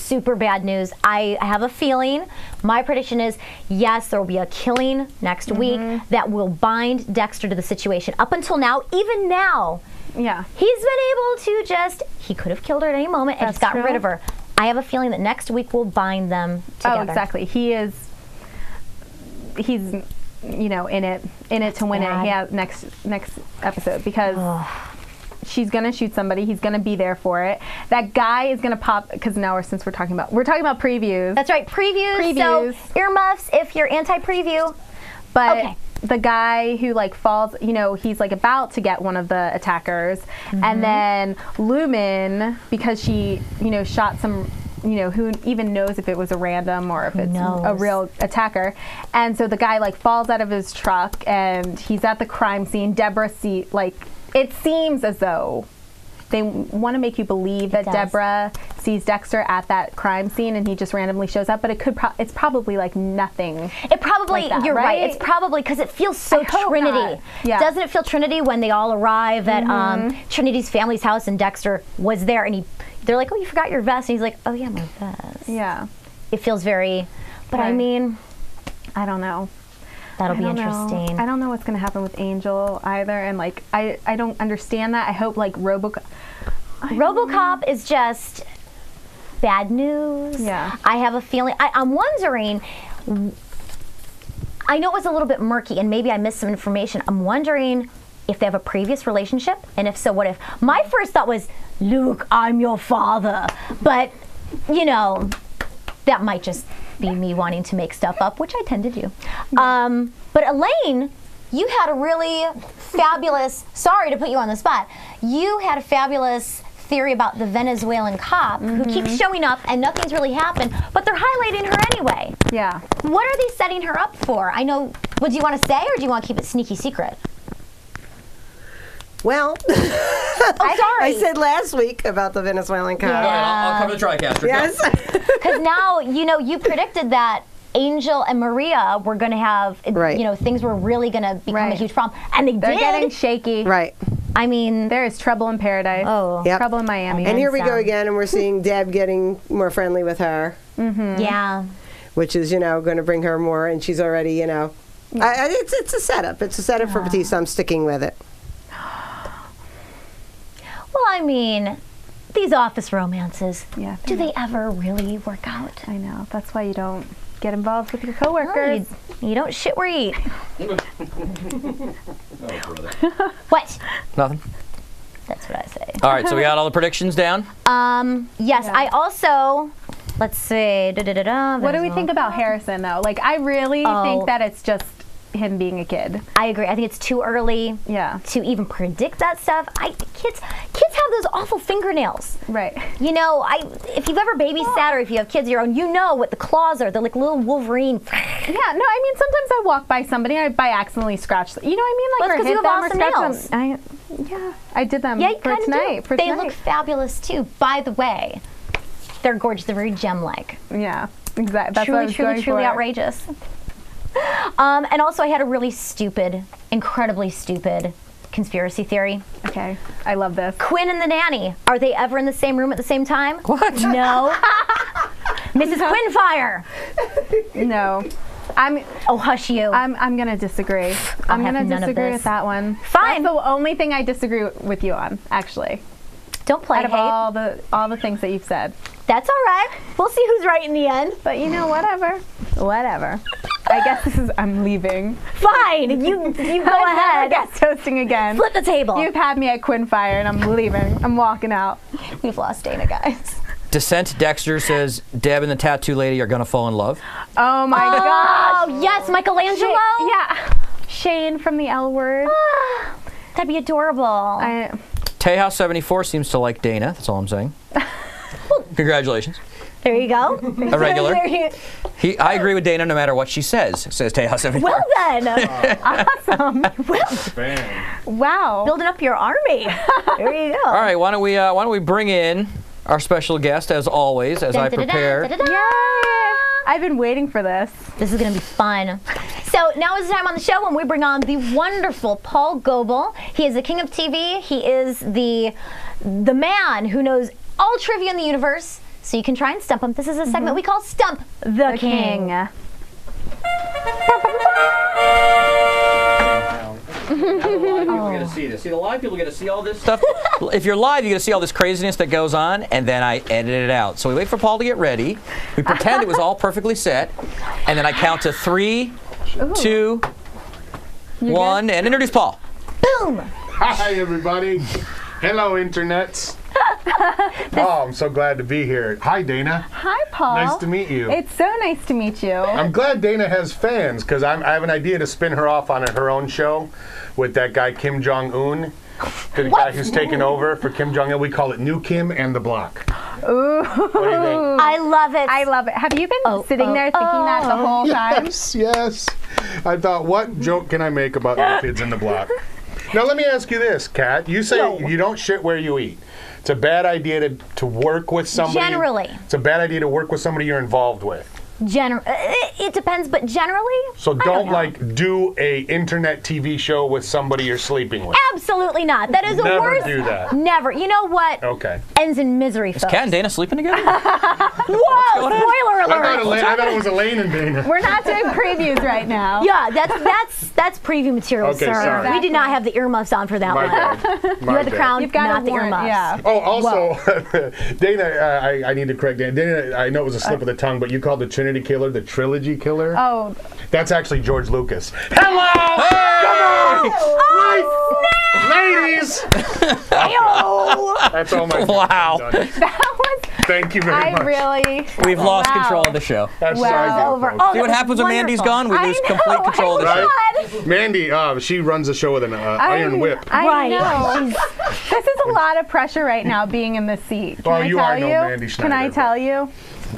super bad news. I have a feeling, my prediction is, yes, there will be a killing next week that will bind Dexter to the situation. Up until now, even now, he's been able to just, he could have killed her at any moment and just got rid of her. I have a feeling that next week will bind them together. Oh, exactly. He's, you know, in it to win it. Yeah, next episode, because she's gonna shoot somebody. He's gonna be there for it. That guy is gonna pop, because now since we're talking about previews. That's right, previews. So earmuffs if you're anti-preview. But the guy who like falls, you know, he's like about to get one of the attackers, and then Lumen, because she, you know, shot some, you know, who even knows if it was a random or if it's a real attacker. And so the guy like falls out of his truck and he's at the crime scene. Deborah it seems as though they want to make you believe that Deborah sees Dexter at that crime scene and he just randomly shows up, but it's probably like nothing. It probably, like that, you're right. It's probably because it feels so Trinity. Yeah. Doesn't it feel Trinity when they all arrive at Trinity's family's house and Dexter was there and they're like, oh, you forgot your vest. And he's like, oh yeah, my vest. Yeah. It feels very, but I mean, I don't know. That'll be interesting. I don't know what's going to happen with Angel either, and like I don't understand that. I hope like RoboCop is just bad news. Yeah. I have a feeling. I'm wondering. I know it was a little bit murky, and maybe I missed some information. I'm wondering if they have a previous relationship, and if so, what if? My first thought was, Luke, I'm your father, but you know, that might just be me wanting to make stuff up, which I tend to do. But Elaine, you had a really fabulous, sorry to put you on the spot, you had a fabulous theory about the Venezuelan cop who keeps showing up and nothing's really happened, but they're highlighting her anyway. Yeah. What are they setting her up for? I know, what do you want to say, or do you want to keep it sneaky secret? Well, I said last week about the Venezuelan cop. Yeah. I'll cover the TriCaster. Yes. Because now, you know, you predicted that Angel and Maria were going to have, you know, things were really going to become a huge problem. And They're getting shaky. Right. I mean, there is trouble in paradise. Oh. Yep. Trouble in Miami. And here we go again, and we're seeing Deb getting more friendly with her. Yeah. Which is, you know, going to bring her more, and she's already, you know, it's a setup. It's a setup for Batista. I'm sticking with it. Well, I mean, these office romances, do they know. ever really work out? I know. That's why you don't get involved with your coworkers. No, you don't shit where you eat. Oh, brother. What? Nothing. That's what I say. All right, so we got all the predictions down? Yes, I also, let's see. What do we think about Harrison, though? Like, I really think that it's just him being a kid. I agree. I think it's too early to even predict that stuff. Kids have those awful fingernails. Right. You know, if you've ever babysat or if you have kids of your own, you know what the claws are. They're like little Wolverine. Yeah, no, I mean, sometimes I walk by somebody and I by accidentally scratch them. You know what I mean? Like, because you have awesome nails. I did them for tonight. They look fabulous, too. By the way, they're gorgeous. They're very gem-like. Yeah, exactly. That's truly, what I was going truly for. outrageous. And also, I had a really stupid, incredibly stupid conspiracy theory. Okay, I love this. Quinn and the nanny, are they ever in the same room at the same time? What? No. Mrs. Quinnfire. No. Oh, hush you. I'm gonna disagree. I'm gonna disagree with that one. Fine. That's the only thing I disagree with you on, actually. Don't play out of all the things that you've said. That's all right. We'll see who's right in the end. But you know, whatever. I guess I'm leaving. Fine. You go ahead. Guest hosting again. Flip the table. You've had me at Quinnfire, and I'm leaving. I'm walking out. We've lost Dana, guys. Descent Dexter says Deb and the tattoo lady are going to fall in love. Oh my gosh. Oh, yes, Michelangelo. Yeah. Shane from the L Word. That'd be adorable. Tejas74 seems to like Dana. That's all I'm saying. Congratulations. There you go. A regular. I agree with Dana no matter what she says Tejas74. Well then. Awesome. Wow. Building up your army. There you go. All right, why don't we bring in our special guest, as always, as I prepare. I've been waiting for this. This is going to be fun. So now is the time on the show when we bring on the wonderful Paul Goebel. He is the king of TV. He is the man who knows all trivia in the universe. so you can try and stump him. This is a segment we call Stump the King. People get to see this. See, the live people get to see all this stuff. If you're live, you get to see all this craziness that goes on, and then I edit it out. So we wait for Paul to get ready. We pretend it was all perfectly set, and then I count to 3, 2, 1, and introduce Paul. Boom! Hi, everybody. Hello, internets. Oh, I'm so glad to be here. Hi, Dana. Hi, Paul. Nice to meet you. It's so nice to meet you. I'm glad Dana has fans, because I have an idea to spin her off on her own show with that guy Kim Jong-un, the guy who's taken over for Kim Jong-un. We call it New Kim and the Block. Ooh. What do you think? I love it. I love it. Have you been sitting there thinking that the whole time? Yes, yes. I thought, what joke can I make about New Kids in the Block? Now, let me ask you this, Kat. You say you don't shit where you eat. It's a bad idea to work with somebody. Generally. It's a bad idea to work with somebody you're involved with. It depends, but generally. So don't like do a internet TV show with somebody you're sleeping with. Absolutely not. That is the Never worst. do that. Never. You know what? Okay. Ends in misery, folks. Kat and Dana sleeping together? Whoa! Spoiler alert. I thought it was Elaine and Dana. We're not doing previews right now. Yeah, that's preview material, Okay, sir. sorry. We did not have the earmuffs on for that My one. bad. You had the crown, You've got not a the warrant, earmuffs. yeah. Oh, also, Dana, I need to correct Dana. Dana, I know it was a slip of the tongue, but you called the Trinity Killer the Trilogy Killer? Oh. That's actually George Lucas. Hello! Hey! Come on! Ladies! That's all my Wow. That was. Thank you very much. I really. We've lost control of the show. That's Wow. Over. folks. See what happens when Mandy's gone? We I lose know, complete control of the show. Right? Mandy, she runs the show with an iron whip. I know. This is a lot of pressure right now being in this seat. Can Well, I you tell are you? no Mandy Can I Schneider, tell you?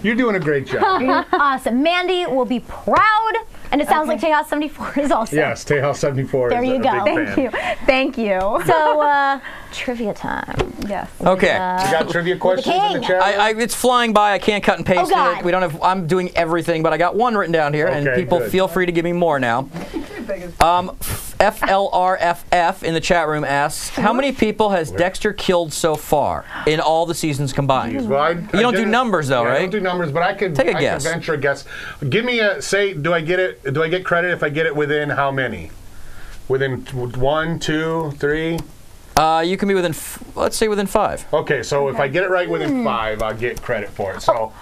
You're doing a great job. Awesome. Mandy will be proud, and it sounds like Tejas 74 is also. Yes, Tejas 74 There is you a go. big Thank fan. you. Thank you. So, trivia time. Yes. Okay. You got trivia questions in the king. chat? It's flying by. I can't cut and paste God. it. We don't have. I'm doing everything, but I got one written down here, and Okay, people good. feel free to give me more now. FLRFF in the chat room asks, how many people has Dexter killed so far in all the seasons combined? Well, You don't do numbers though, I right? don't do numbers, but I could Take a guess. Could venture a guess. Give me a say. Do I get it? Do I get credit if I get it within how many? Within 1, 2, 3. You can be within. Let's say within 5. Okay, so if I get it right within 5, I'll get credit for it. So,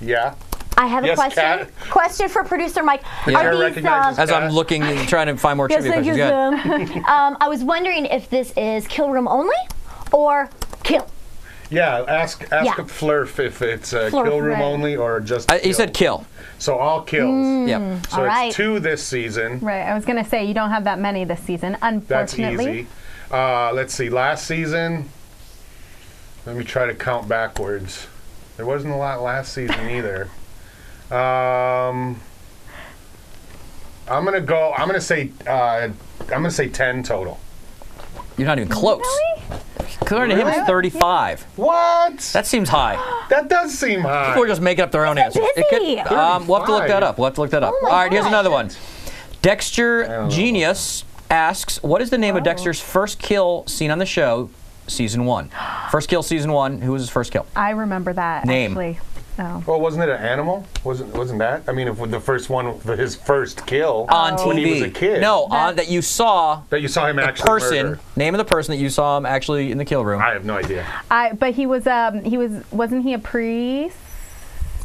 yeah. I have a Yes, question. Kat? Question for producer Mike. Yeah. Are these, recognizes As I'm Kat. looking and trying to find more yes, trivia thank you, questions. Go ahead. I was wondering if this is kill room only or kill. Yeah, ask Yeah. Flurf if it's Flurf, kill room right. only or just He said kill. So all kills. Yep. So All it's right. 2 this season. Right. I was going to say you don't have that many this season, That's unfortunately. easy. Let's see, last season, let me try to count backwards. There wasn't a lot last season either. I'm gonna say 10 total. You're not even close. According to him, it's 35. What? That seems high. That does seem high. People are just making up their own answers. busy. We'll have to look that up. We'll have to look that up. my All right, here's gosh. another one. Dexter Genius asks, what is the name of Dexter's first kill seen on the show, season 1? First kill, season 1. Who was his first kill? I remember that, Name. actually. Oh. Well, wasn't it an animal? Wasn't that? I mean, if the first one, his first kill On TV. when he was a kid. No, that you saw. That you saw him The actually person, murder. name of the person that you saw him actually in the kill room. I have no idea. But wasn't he a priest?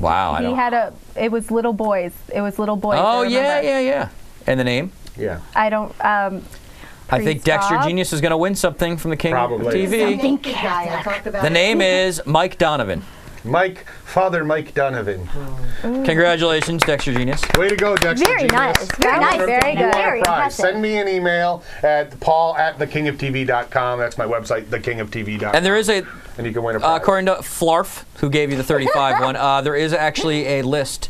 Wow, I He don't. had it was little boys. It was little boys. Oh I yeah, remember. yeah. And the name? Yeah. I don't. I think Priest Dexter Bob? Genius is going to win something from the King Probably. of TV. The name is Mike Donovan. Father Mike Donovan. Congratulations, Dexter Genius. Way to go, Dexter Very Genius. nice. Very nice. Very You good. won a Very prize. impressive. Send me an email at paul@thekingofTV.com. That's my website, thekingofTV.com. And there is a, and you can win a prize. according to Flarf, who gave you the 35 one, there is actually a list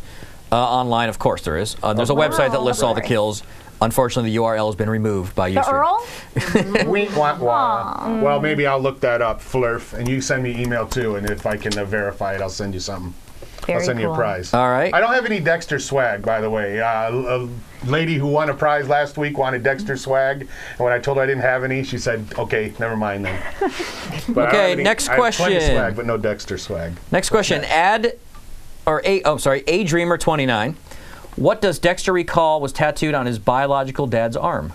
online. Of course, there is. There's a website that lists all the kills. Unfortunately, the URL has been removed by YouTube. The Earl? Wink, wah, wah. Well, maybe I'll look that up, Flurf, and you send me email too, and if I can verify it, I'll send you something. Very I'll send you cool. a prize. All right. I don't have any Dexter swag, by the way. A lady who won a prize last week wanted Dexter swag, and when I told her I didn't have any, she said, "Okay, never mind then." But Okay, next I have plenty of question. swag, but no Dexter swag. Next question. A Dreamer 29. What does Dexter recall was tattooed on his biological dad's arm?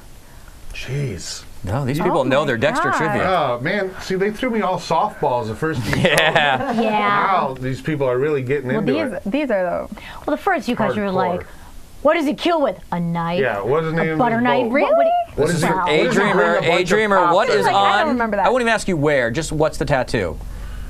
Jeez. No, these people know their Dexter God. trivia. Oh man, see, they threw me all softballs the first few Yeah. shows. Yeah. Now these people are really getting Well, into it. these are the Well, the first few questions were Hardcore. like, what does he kill with? A knife? Yeah, what is the name A of butter his knife? boat? Really? What is it? Wow. What A does he bring Dreamer, a bunch A of Dreamer, what pops is in? Like, I on? don't remember that. I wouldn't even ask you where, just what's the tattoo.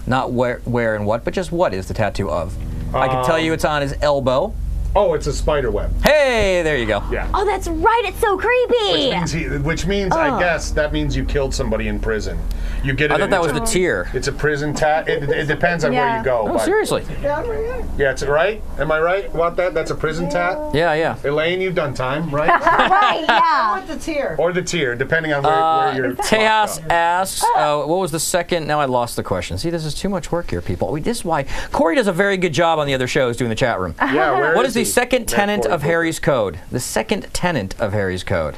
Not where and what, but just what is the tattoo of? I can tell you it's on his elbow. Oh, it's a spider web. Hey, there you go. Yeah. Oh, that's right. It's so creepy. Which means I guess that means you killed somebody in prison. You get it. I thought that was it's the tier. It's a prison tat. It depends on where Yeah. you go. Oh, but- seriously? Yeah, it's right. Am I right about that? That's a prison tat. Yeah, yeah. Elaine, you've done time, right? Right, yeah. The tier. Or the tier, depending on where you're. Tejas locked up. asks, what was the second? Now I lost the question. See, this is too much work here, people. This is why Corey does a very good job on the other shows doing the chat room. Yeah, where What is the he? second That tenet Corey of book. Harry's code? The second tenet of Harry's code.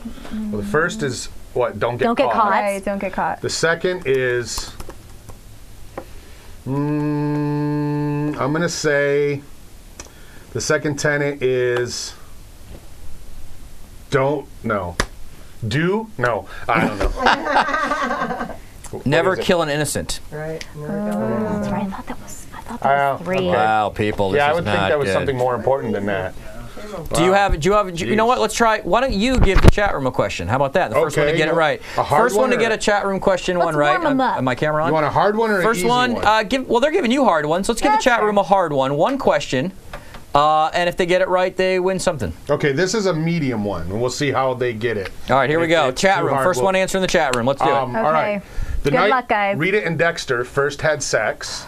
Well, the first is what? Don't get Don't get caught. Right, don't get caught. The second is. I'm gonna say. The second tenet is. Do no. I don't know. Never is it? kill an innocent. Right. That's right. I thought that was 3. Okay. Wow, people, this Yeah, I is would think not that was good. something more important than that. Do you have, you know what, let's try, why don't you give the chat room a question? How about that? The first one to Okay, get it right. a hard First one one to or- get a chat room question one right. warm 'em up. My camera on? You want a hard one or First an easy one, one? well, they're giving you hard ones. Let's give the That's chat fair. room a hard one. One question. And if they get it right, they win something. Okay, this is a medium one, and we'll see how they get it. All right, here we If go. it's Chat too room. hard, First we'll- one answering the chat room. Let's do it. All right. The Good night luck, guys. Rita and Dexter first had sex,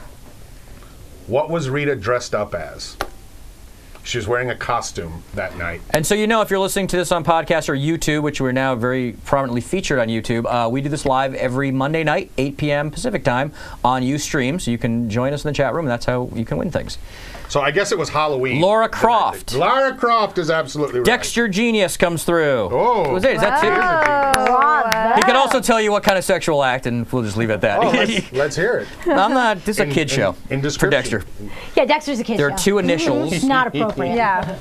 what was Rita dressed up as? She was wearing a costume that night. And so you know, if you're listening to this on podcast or YouTube, which we're now very prominently featured on YouTube, we do this live every Monday night, 8 p.m. Pacific time on Ustream. So you can join us in the chat room, and that's how you can win things. So I guess it was Halloween. Laura Croft. Lara Croft is absolutely right. Dexter Genius comes through. Oh. Was it? Is that two? He can also tell you what kind of sexual act, and we'll just leave it at that. Oh, let's hear it. I'm not. This is a kid show in for description. Dexter. Yeah, Dexter's a kid. There are two initials. Not appropriate. Yeah.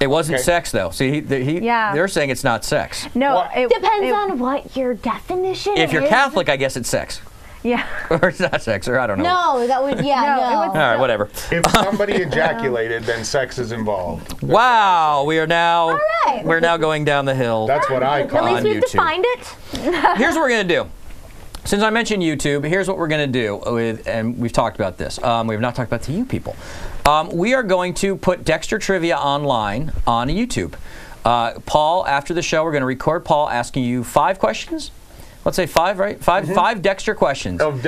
It wasn't Okay. sex though. See, Yeah. they're saying it's not sex. No, What? Depends on what your definition If you're is. Catholic, I guess it's sex, Yeah. or it's not sex, or I don't know. No, that would, yeah, No, no. it was- All right, whatever. If somebody ejaculated, then sex is involved. Wow, we are now right. we're now going down the hill. That's what I At call least on we've YouTube. defined it. Here's what we're gonna do. Since I mentioned YouTube, here's what we're gonna do with, and we've talked about this. We have not talked about it to you people. We are going to put Dexter trivia online on YouTube. Paul, after the show, we're gonna record Paul asking you 5 questions. Let's say 5, right? 5 Dexter questions. Of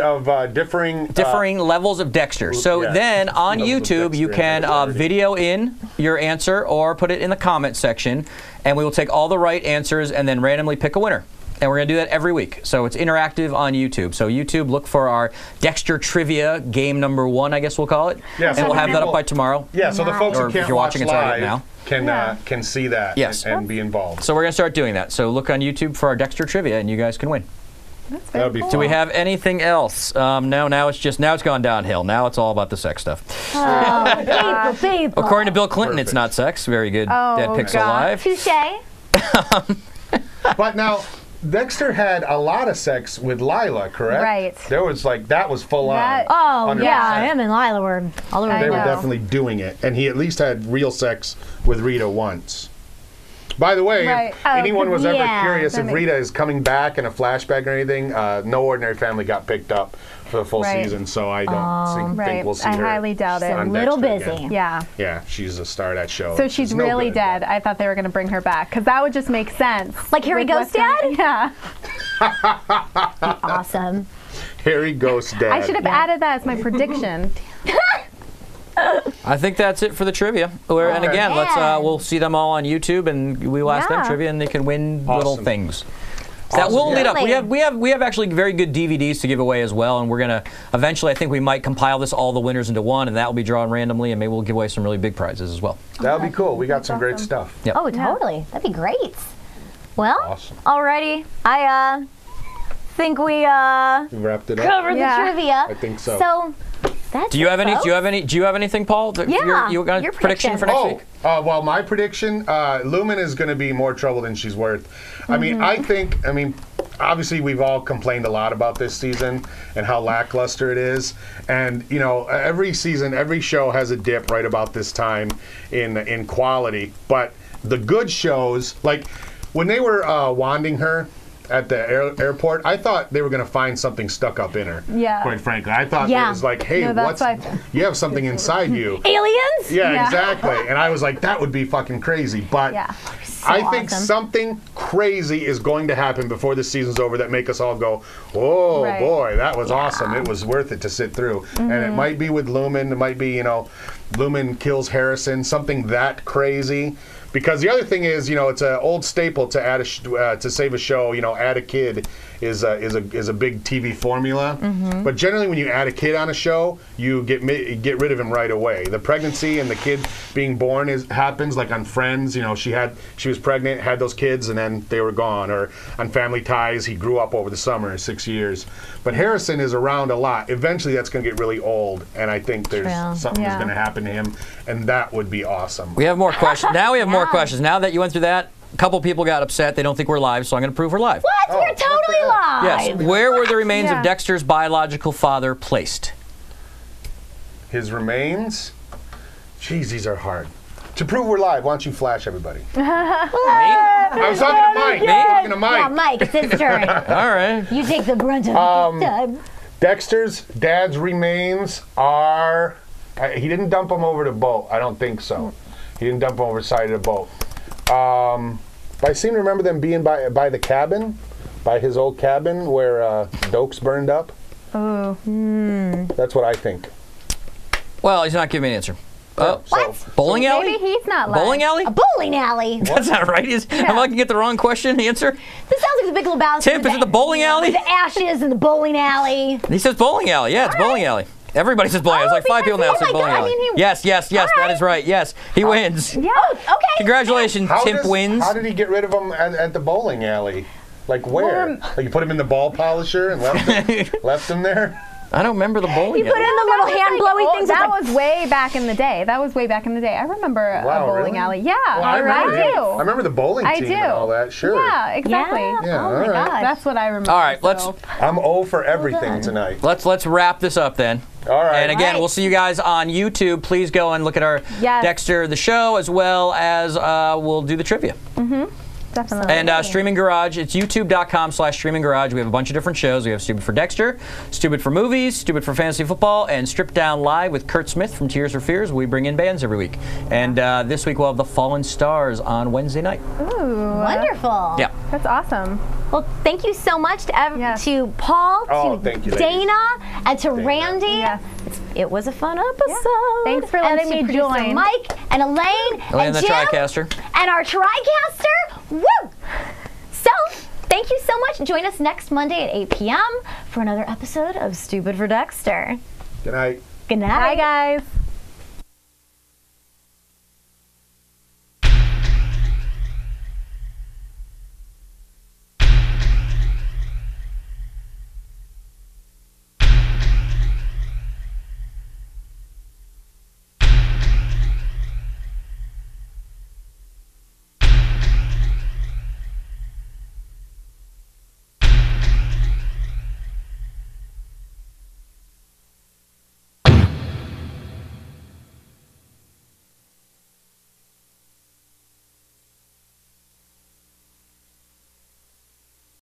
differing Levels of Dexter. So yeah. then on Levels of YouTube, you Dexter can and popularity. video in your answer or put it in the comment section, and we will take all the right answers and then randomly pick a winner. And we're going to do that every week. So it's interactive on YouTube. So YouTube, look for our Dexter Trivia game number 1, I guess we'll call it. Yeah, and so we'll the have that up people- by tomorrow. Yeah, so the folks Or who if can't you're watch watching, it's already live now. can see that Yes. and be involved. So we're going to start doing that. So look on YouTube for our Dexter Trivia, and you guys can win. That would be Do we have anything else? Now it's gone downhill. Now it's all about the sex stuff. People. According to Bill Clinton, Perfect. it's not sex. Very good. Oh, Dead Pixel God. Live. Touche. But now, Dexter had a lot of sex with Lila, correct? Right. There was that was full That- on. Oh, 100%. yeah, him and Lila were all over I They the were know. definitely doing it, and he at least had real sex with Rita once. By the way, Right. if Oh, anyone was ever yeah, curious that if makes- Rita is coming back in a flashback or anything, No Ordinary Family got picked up for the full Right. season, so I don't Right. think we'll see I her. highly doubt it. A on little Dexter busy. again. Yeah. Yeah, she's a star of that show. So she's no really good. dead. I thought they were going to bring her back because that would just make sense. Like Harry With Ghost Western- Dad? Yeah. Awesome. Harry Ghost Dad. I should have added that as my prediction. I think that's it for the trivia. And again, Yeah. we'll see them all on YouTube, and we will ask them Yeah. trivia, and they can win little Awesome. things. That will lead up. We have actually very good DVDs to give away as well, and we're gonna eventually. I think we might compile all the winners into one, and that will be drawn randomly, and maybe we'll give away some really big prizes as well. That'll be cool. We got some great stuff. Yep. Oh, totally. That'd be great. Well, awesome. Alrighty. I think we wrapped it up. covered the trivia. I think so. So that's Do you have any? Do you have anything, Paul? You got a prediction for next week? Well, my prediction: Lumen is going to be more trouble than she's worth. I mean, obviously we've all complained a lot about this season and how lackluster it is, and you know, every season, every show has a dip right about this time in quality. But the good shows, like when they were wanding her at the airport, I thought they were going to find something stuck up in her. Yeah. Quite frankly, I thought it was like, hey, you have something inside you. Aliens? Yeah, exactly. And I was like, that would be fucking crazy. But I think something crazy is going to happen before the season's over that make us all go, oh boy, that was awesome. It was worth it to sit through. And it might be with Lumen. It might be, you know, Lumen kills Harrison, something that crazy. Because the other thing is, you know, it's an old staple to add to save a show. You know, add a kid is a big TV formula. But generally, when you add a kid on a show, you get rid of him right away. The pregnancy and the kid being born happens. Like on Friends, you know, she was pregnant, had those kids, and then they were gone. Or on Family Ties, he grew up over the summer, 6 years. But Harrison is around a lot. Eventually, that's going to get really old, and I think there's something that's going to happen to him, and that would be awesome. We have more questions. Now we have more questions. Now that you went through that, a couple people got upset. They don't think we're live, so I'm going to prove we're live. What? We're totally live. Yes. Where were the remains of Dexter's biological father placed? His remains? Jeez, these are hard. To prove we're live, why don't you flash everybody? Me? I was talking to Mike. Yeah, Mike, it's his turn. All right. You take the brunt of it this time. Dexter's dad's remains are... he didn't dump them over the boat. I don't think so. He didn't dump them over the side of the boat. But I seem to remember them being by the cabin, by his old cabin where Dokes burned up. Oh. That's what I think. Well, he's not giving me an answer. What? Bowling alley? Maybe he's not lying. Bowling alley? A bowling alley. That's not right. Am I looking at the wrong question? The answer? This sounds like the Big Lebowski. Tim, is it the bowling alley? With the ashes in the bowling alley. He says bowling alley. Yeah, it's bowling alley. Everybody says bowling alley. It's like 5 people now say bowling alley. Yes, that is right. Yes, he wins. Yeah. Oh, okay. Congratulations, Tim wins. How did he get rid of them at the bowling alley? Like where? Like you put him in the ball polisher and left him there? I don't remember the bowling alley. You put in the little hand blowy things. That was way back in the day. I remember a bowling alley. Yeah, well, I do. I remember the bowling team and all that. Sure. Yeah, exactly. Yeah, oh my gosh. That's what I remember. All right, I'm 0 for everything tonight. Let's wrap this up then. All right. And again, we'll see you guys on YouTube. Please go and look at our Dexter the show, as well as we'll do the trivia. Definitely. And Streaming Garage, it's youtube.com/Streaming Garage. We have a bunch of different shows. We have Stupid for Dexter, Stupid for Movies, Stupid for Fantasy Football, and Stripped Down Live with Kurt Smith from Tears for Fears. We bring in bands every week. And this week we'll have The Fallen Stars on Wednesday night. Ooh. Wonderful. Yeah. That's awesome. Well, thank you so much to Paul, to Dana, and to Randy. Yes. It was a fun episode. Yeah. Thanks for letting me join. Mike and Elaine and the Jim TriCaster. And our TriCaster. Woo! So, thank you so much. Join us next Monday at 8 p.m. for another episode of Stupid for Dexter. Good night. Good night. Bye, guys.